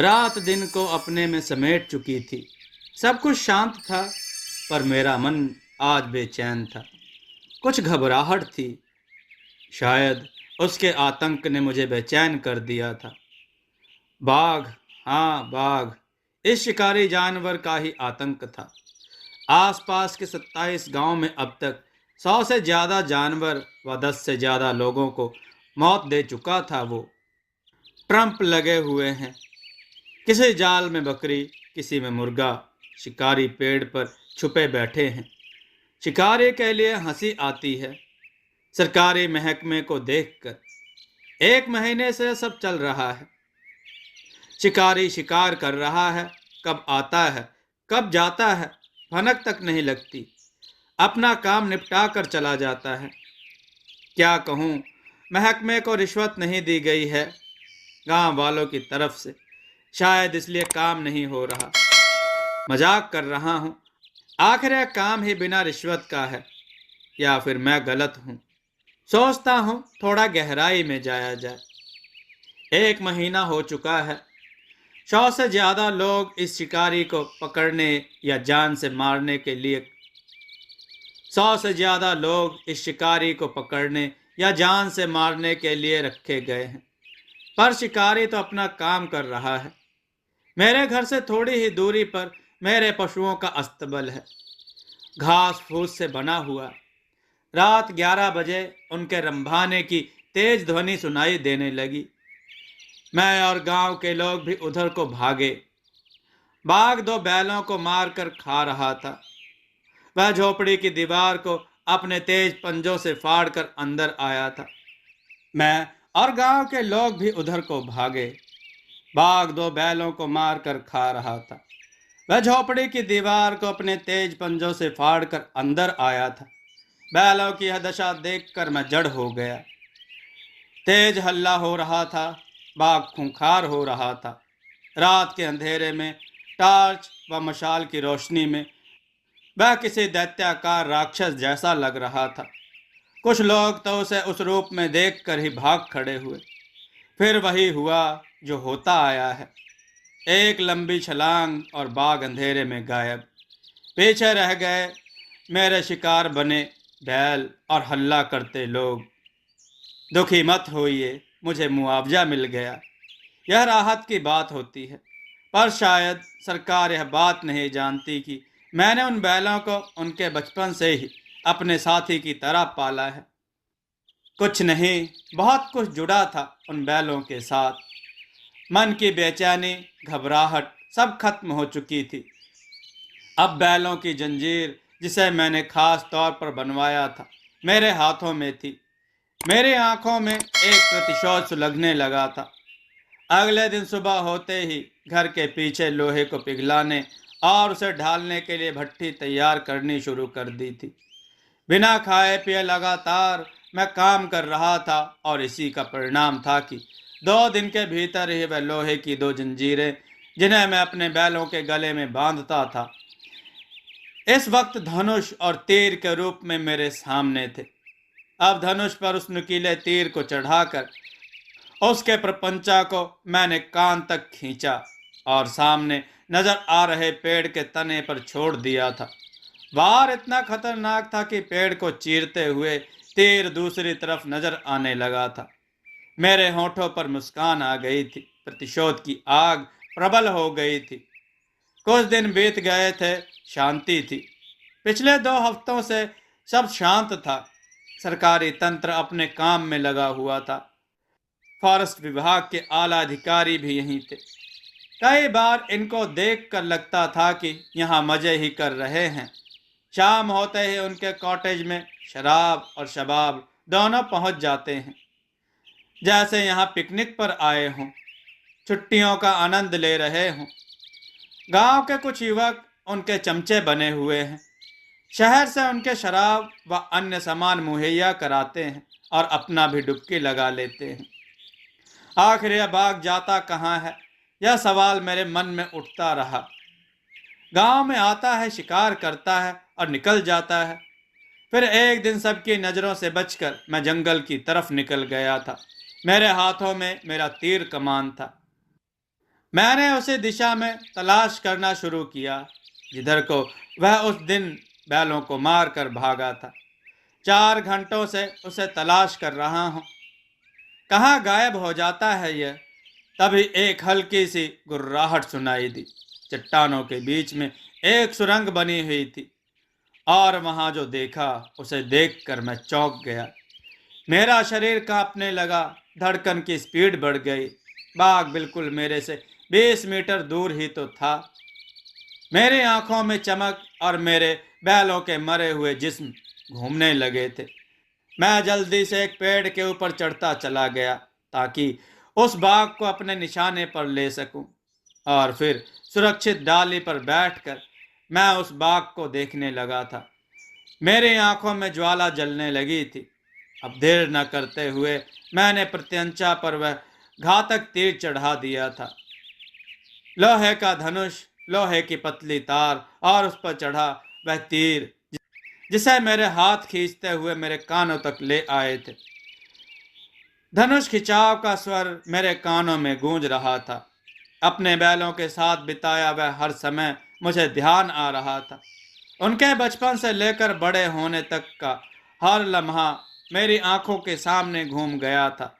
रात दिन को अपने में समेट चुकी थी। सब कुछ शांत था, पर मेरा मन आज बेचैन था। कुछ घबराहट थी। शायद उसके आतंक ने मुझे बेचैन कर दिया था। बाघ, हाँ बाघ, इस शिकारी जानवर का ही आतंक था। आसपास के 27 गांव में अब तक 100 से ज्यादा जानवर व 10 से ज्यादा लोगों को मौत दे चुका था। वो ट्रंप लगे हुए हैं। किसी जाल में बकरी, किसी में मुर्गा। शिकारी पेड़ पर छुपे बैठे हैं। शिकारी के लिए हंसी आती है सरकारी महकमे को देखकर। 1 महीने से सब चल रहा है। शिकारी शिकार कर रहा है, कब आता है कब जाता है, भनक तक नहीं लगती। अपना काम निपटा कर चला जाता है। क्या कहूँ, महकमे को रिश्वत नहीं दी गई है गांव वालों की तरफ से। शायद इसलिए काम नहीं हो रहा। मजाक कर रहा हूँ। आखिर यह काम ही बिना रिश्वत का है, या फिर मैं गलत हूँ। सोचता हूँ थोड़ा गहराई में जाया जाए। 1 महीना हो चुका है। 100 से ज्यादा लोग इस शिकारी को पकड़ने या जान से मारने के लिए 100 से ज्यादा लोग इस शिकारी को पकड़ने या जान से मारने के लिए रखे गए हैं। पर शिकारी तो अपना काम कर रहा है। मेरे घर से थोड़ी ही दूरी पर मेरे पशुओं का अस्तबल है, घास फूस से बना हुआ। रात 11 बजे उनके रंभाने की तेज ध्वनि सुनाई देने लगी। मैं और गांव के लोग भी उधर को भागे। बाघ 2 बैलों को मारकर खा रहा था। वह झोपड़ी की दीवार को अपने तेज पंजों से फाड़कर अंदर आया था। मैं और गांव के लोग भी उधर को भागे। बाघ 2 बैलों को मारकर खा रहा था। वह झोपड़ी की दीवार को अपने तेज पंजों से फाड़कर अंदर आया था। बैलों की यह दशा देखकर मैं जड़ हो गया। तेज हल्ला हो रहा था। बाघ खूंखार हो रहा था। रात के अंधेरे में, टॉर्च व मशाल की रोशनी में वह किसी दैत्याकार राक्षस जैसा लग रहा था। कुछ लोग तो उसे उस रूप में देखकर ही भाग खड़े हुए। फिर वही हुआ जो होता आया है। एक लंबी छलांग और बाघ अंधेरे में गायब। पीछे रह गए मेरे शिकार बने बैल और हल्ला करते लोग। दुखी मत होइए, मुझे मुआवजा मिल गया। यह राहत की बात होती है। पर शायद सरकार यह बात नहीं जानती कि मैंने उन बैलों को उनके बचपन से ही अपने साथी की तरह पाला है। कुछ नहीं, बहुत कुछ जुड़ा था उन बैलों के साथ। मन की बेचैनी, घबराहट सब खत्म हो चुकी थी। अब बैलों की जंजीर, जिसे मैंने खास तौर पर बनवाया था, मेरे हाथों में थी। मेरी आंखों में एक प्रतिशोध सुलगने लगा था। अगले दिन सुबह होते ही घर के पीछे लोहे को पिघलाने और उसे ढालने के लिए भट्ठी तैयार करनी शुरू कर दी थी। बिना खाए पिए लगातार मैं काम कर रहा था, और इसी का परिणाम था कि 2 दिन के भीतर ही वह लोहे की 2 जंजीरें, जिन्हें मैं अपने बैलों के गले में बांधता था, इस वक्त धनुष और तीर के रूप में मेरे सामने थे। अब धनुष पर उस नुकीले तीर को चढ़ाकर उसके प्रपंचा को मैंने कान तक खींचा और सामने नजर आ रहे पेड़ के तने पर छोड़ दिया था। वार इतना खतरनाक था कि पेड़ को चीरते हुए तीर दूसरी तरफ नजर आने लगा था। मेरे होठों पर मुस्कान आ गई थी। प्रतिशोध की आग प्रबल हो गई थी। कुछ दिन बीत गए थे, शांति थी। पिछले 2 हफ्तों से सब शांत था। सरकारी तंत्र अपने काम में लगा हुआ था। फॉरेस्ट विभाग के आला अधिकारी भी यहीं थे। कई बार इनको देखकर लगता था कि यहाँ मजे ही कर रहे हैं। शाम होते ही उनके कॉटेज में शराब और शबाब दोनों पहुंच जाते हैं, जैसे यहाँ पिकनिक पर आए हों, छुट्टियों का आनंद ले रहे हों। गांव के कुछ युवक उनके चमचे बने हुए हैं। शहर से उनके शराब व अन्य सामान मुहैया कराते हैं और अपना भी डुबकी लगा लेते हैं। आखिर यह बाघ जाता कहाँ है, यह सवाल मेरे मन में उठता रहा। गांव में आता है, शिकार करता है और निकल जाता है। फिर एक दिन सबकी नज़रों से बचकर मैं जंगल की तरफ निकल गया था। मेरे हाथों में मेरा तीर कमान था। मैंने उसी दिशा में तलाश करना शुरू किया जिधर को वह उस दिन बैलों को मार कर भागा था। 4 घंटों से उसे तलाश कर रहा हूँ, कहाँ गायब हो जाता है यह। तभी एक हल्की सी गुर्राहट सुनाई दी। चट्टानों के बीच में एक सुरंग बनी हुई थी और वहां जो देखा उसे देखकर मैं चौंक गया। मेरा शरीर कांपने लगा, धड़कन की स्पीड बढ़ गई। बाघ बिल्कुल मेरे से 20 मीटर दूर ही तो था। मेरी आंखों में चमक और मेरे बैलों के मरे हुए जिस्म घूमने लगे थे। मैं जल्दी से एक पेड़ के ऊपर चढ़ता चला गया ताकि उस बाघ को अपने निशाने पर ले सकूं, और फिर सुरक्षित डाली पर बैठकर मैं उस बाघ को देखने लगा था। मेरी आंखों में ज्वाला जलने लगी थी। अब देर न करते हुए मैंने प्रत्यंचा पर वह घातक तीर चढ़ा दिया था। लोहे का धनुष, लोहे की पतली तार और उस पर चढ़ा वह तीर जिसे मेरे हाथ खींचते हुए मेरे कानों तक ले आए थे। धनुष खिंचाव का स्वर मेरे कानों में गूंज रहा था। अपने बैलों के साथ बिताया वह हर समय मुझे ध्यान आ रहा था। उनके बचपन से लेकर बड़े होने तक का हर लम्हा मेरी आंखों के सामने घूम गया था।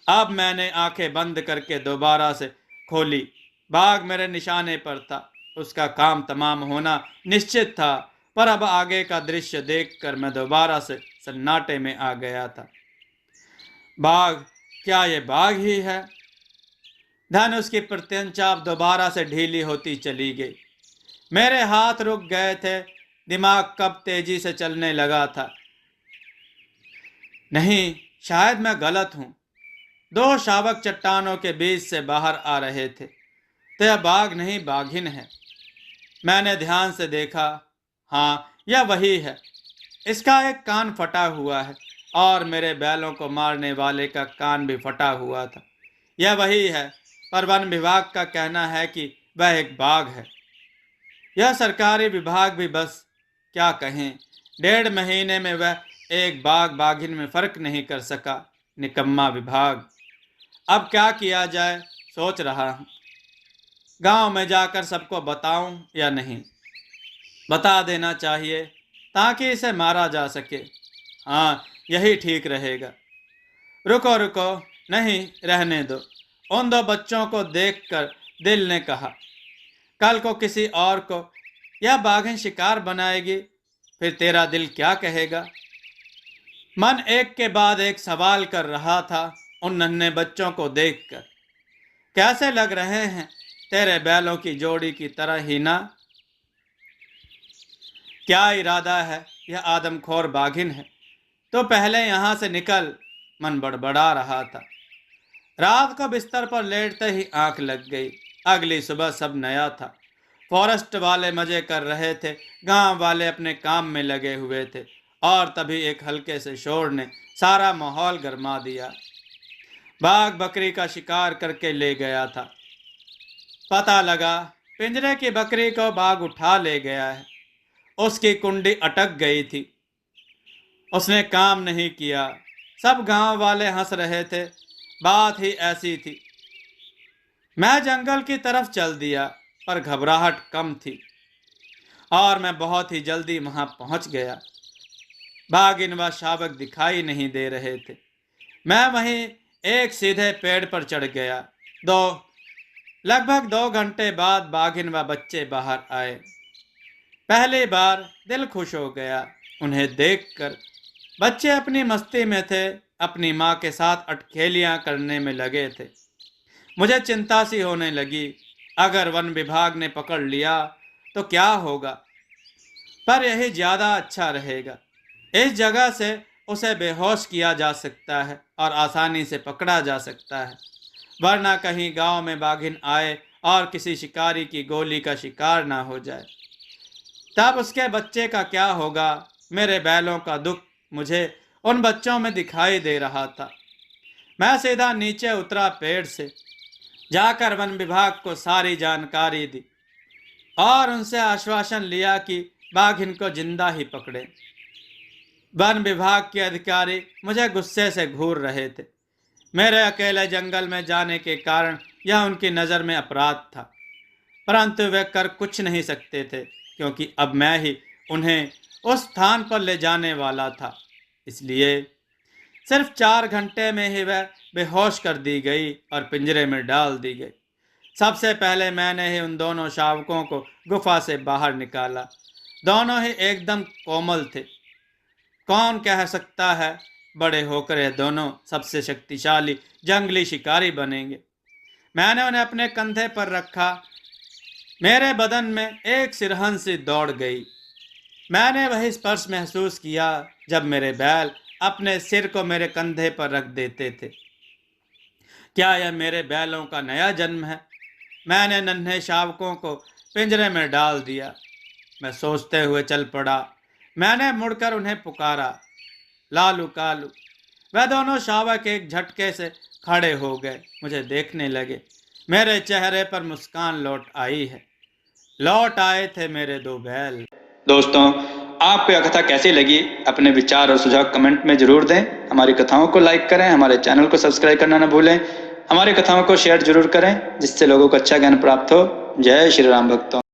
अब मैंने आंखें बंद करके दोबारा से खोली। बाघ मेरे निशाने पर था। उसका काम तमाम होना निश्चित था, पर अब आगे का दृश्य देखकर मैं दोबारा से सन्नाटे में आ गया था। बाघ, क्या ये बाघ ही है? धनुष की प्रत्यंचा अब दोबारा से ढीली होती चली गई। मेरे हाथ रुक गए थे। दिमाग कब तेजी से चलने लगा था। नहीं, शायद मैं गलत हूं। 2 शावक चट्टानों के बीच से बाहर आ रहे थे। तो यह बाघ नहीं, बाघिन है। मैंने ध्यान से देखा। हाँ, यह वही है। इसका एक कान फटा हुआ है और मेरे बैलों को मारने वाले का कान भी फटा हुआ था। यह वही है, पर वन विभाग का कहना है कि वह एक बाघ है। यह सरकारी विभाग भी बस क्या कहें, 1.5 महीने में वह एक बाघ बाघिन में फर्क नहीं कर सका। निकम्मा विभाग। अब क्या किया जाए, सोच रहा हूं। गांव में जाकर सबको बताऊं या नहीं? बता देना चाहिए ताकि इसे मारा जा सके। हाँ, यही ठीक रहेगा। रुको रुको, नहीं, रहने दो। उन 2 बच्चों को देखकर दिल ने कहा, कल को किसी और को यह बाघिन शिकार बनाएगी, फिर तेरा दिल क्या कहेगा? मन एक के बाद एक सवाल कर रहा था उन नन्हे बच्चों को देखकर। कैसे लग रहे हैं? तेरे बैलों की जोड़ी की तरह ही ना? क्या इरादा है? यह आदमखोर बाघिन है तो पहले यहां से निकल। मन बड़बड़ा रहा था। रात को बिस्तर पर लेटते ही आंख लग गई। अगली सुबह सब नया था। फॉरेस्ट वाले मजे कर रहे थे, गांव वाले अपने काम में लगे हुए थे, और तभी एक हल्के से शोर ने सारा माहौल गरमा दिया। बाघ बकरी का शिकार करके ले गया था। पता लगा पिंजरे की बकरी को बाघ उठा ले गया है। उसकी कुंडी अटक गई थी। उसने काम नहीं किया। सब गांव वाले हंस रहे थे। बात ही ऐसी थी। मैं जंगल की तरफ चल दिया, पर घबराहट कम थी और मैं बहुत ही जल्दी वहां पहुंच गया। बाघिन व शावक दिखाई नहीं दे रहे थे। मैं वहीं एक सीधे पेड़ पर चढ़ गया। दो लगभग 2 घंटे बाद बाघिन व बच्चे बाहर आए। पहली बार दिल खुश हो गया उन्हें देखकर। बच्चे अपनी मस्ती में थे, अपनी माँ के साथ अटखेलियां करने में लगे थे। मुझे चिंता सी होने लगी, अगर वन विभाग ने पकड़ लिया तो क्या होगा। पर यही ज़्यादा अच्छा रहेगा। इस जगह से उसे बेहोश किया जा सकता है और आसानी से पकड़ा जा सकता है, वरना कहीं गांव में बाघिन आए और किसी शिकारी की गोली का शिकार ना हो जाए। तब उसके बच्चे का क्या होगा? मेरे बैलों का दुख मुझे उन बच्चों में दिखाई दे रहा था। मैं सीधा नीचे उतरा। पेड़ से जाकर वन विभाग को सारी जानकारी दी और उनसे आश्वासन लिया कि बाघिन को जिंदा ही पकड़े। वन विभाग के अधिकारी मुझे गुस्से से घूर रहे थे। मेरे अकेले जंगल में जाने के कारण यह उनकी नज़र में अपराध था, परंतु वे कर कुछ नहीं सकते थे, क्योंकि अब मैं ही उन्हें उस स्थान पर ले जाने वाला था। इसलिए सिर्फ 4 घंटे में ही वह बेहोश कर दी गई और पिंजरे में डाल दी गई। सबसे पहले मैंने ही उन दोनों शावकों को गुफा से बाहर निकाला। दोनों ही एकदम कोमल थे। कौन कह सकता है बड़े होकर ये दोनों सबसे शक्तिशाली जंगली शिकारी बनेंगे। मैंने उन्हें अपने कंधे पर रखा। मेरे बदन में एक सिरहन सी दौड़ गई। मैंने वही स्पर्श महसूस किया जब मेरे बैल अपने सिर को मेरे कंधे पर रख देते थे। क्या यह मेरे बैलों का नया जन्म है? मैंने नन्हे शावकों को पिंजरे में डाल दिया। मैं सोचते हुए चल पड़ा। मैंने मुड़कर उन्हें पुकारा, लालू कालू। वह दोनों शावक एक झटके से खड़े हो गए, मुझे देखने लगे। मेरे चेहरे पर मुस्कान लौट आई है। लौट आए थे मेरे 2 बैल। दोस्तों, आपको यह कथा कैसी लगी? अपने विचार और सुझाव कमेंट में जरूर दें। हमारी कथाओं को लाइक करें, हमारे चैनल को सब्सक्राइब करना न भूलें। हमारी कथाओं को शेयर जरूर करें, जिससे लोगों को अच्छा ज्ञान प्राप्त हो। जय श्री राम भक्तों।